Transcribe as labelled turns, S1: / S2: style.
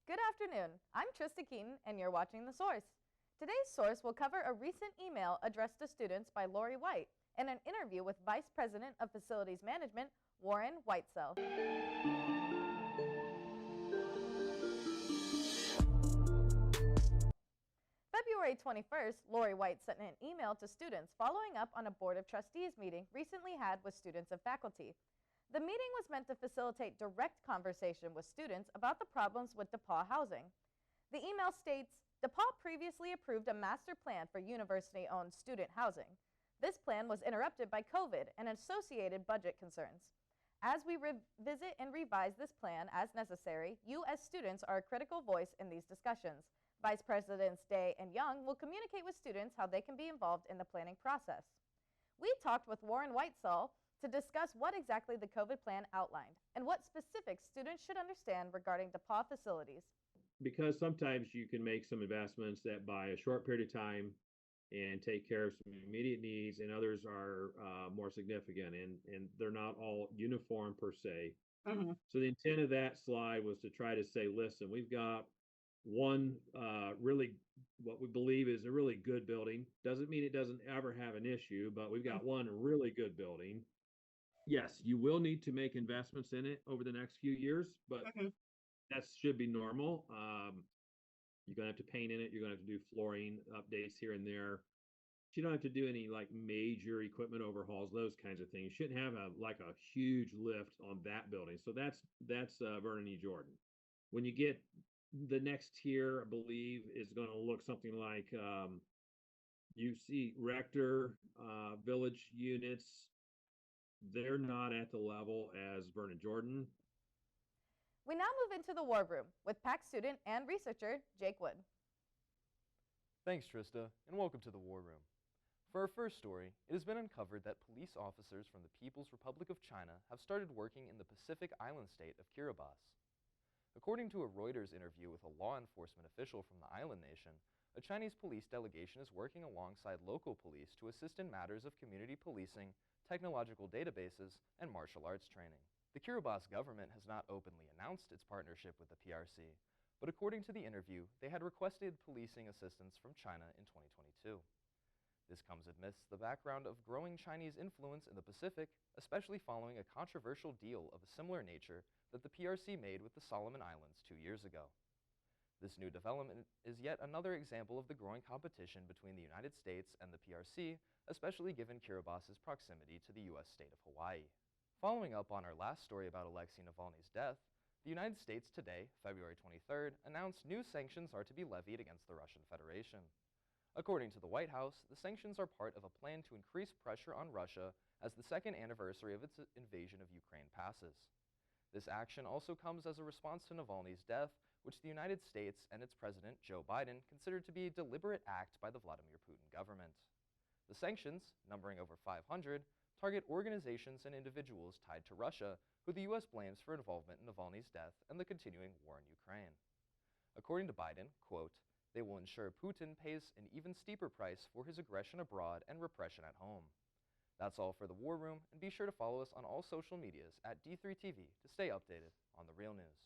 S1: Good afternoon. I'm Trista Keaton, and you're watching The Source. Today's Source will cover a recent email addressed to students by Lori White and an interview with Vice President of Facilities Management, Warren Whitesell. February 21st, Lori White sent an email to students following up on a Board of Trustees meeting recently had with students and faculty. The meeting was meant to facilitate direct conversation with students about the problems with DePauw housing. The email states, DePauw previously approved a master plan for university-owned student housing. This plan was interrupted by COVID and associated budget concerns. As we revisit and revise this plan as necessary, you as students are a critical voice in these discussions. Vice Presidents Day and Young will communicate with students how they can be involved in the planning process. We talked with Warren Whitesell to discuss what exactly the COVID plan outlined and what specifics students should understand regarding DePauw facilities.
S2: Because sometimes you can make some investments that buy a short period of time and take care of some immediate needs, and others are more significant, and they're not all uniform per se. So the intent of that slide was to try to say, listen, we've got one really what we believe is a really good building. Doesn't mean it doesn't ever have an issue, but we've got one really good building. Yes, you will need to make investments in it over the next few years, but that should be normal. You're going to have to paint in it. You're going to have to do flooring updates here and there. You don't have to do any like major equipment overhauls, those kinds of things. You shouldn't have a huge lift on that building. So that's Vernon E. Jordan. When you get the next tier, I believe, is going to look something like you see Rector, Village units. They're not at the level as Vernon Jordan.
S1: We now move into the war room with PAC student and researcher Jake Wood.
S3: Thanks, Trista, and welcome to the War Room. For our first story, it has been uncovered that police officers from the People's Republic of China have started working in the Pacific island state of Kiribati. According to a Reuters interview with a law enforcement official from the island nation, a Chinese police delegation is working alongside local police to assist in matters of community policing, technological databases, and martial arts training. The Kiribati government has not openly announced its partnership with the PRC, but according to the interview, they had requested policing assistance from China in 2022. This comes amidst the background of growing Chinese influence in the Pacific, especially following a controversial deal of a similar nature that the PRC made with the Solomon Islands 2 years ago. This new development is yet another example of the growing competition between the United States and the PRC, especially given Kiribati's proximity to the U.S. state of Hawaii. Following up on our last story about Alexei Navalny's death, the United States today, February 23rd, announced new sanctions are to be levied against the Russian Federation. According to the White House, the sanctions are part of a plan to increase pressure on Russia as the second anniversary of its invasion of Ukraine passes. This action also comes as a response to Navalny's death, which the United States and its President, Joe Biden, considered to be a deliberate act by the Vladimir Putin government. The sanctions, numbering over 500, target organizations and individuals tied to Russia, who the U.S. blames for involvement in Navalny's death and the continuing war in Ukraine. According to Biden, quote, they will ensure Putin pays an even steeper price for his aggression abroad and repression at home. That's all for the War Room, and be sure to follow us on all social medias at D3TV to stay updated on the real news.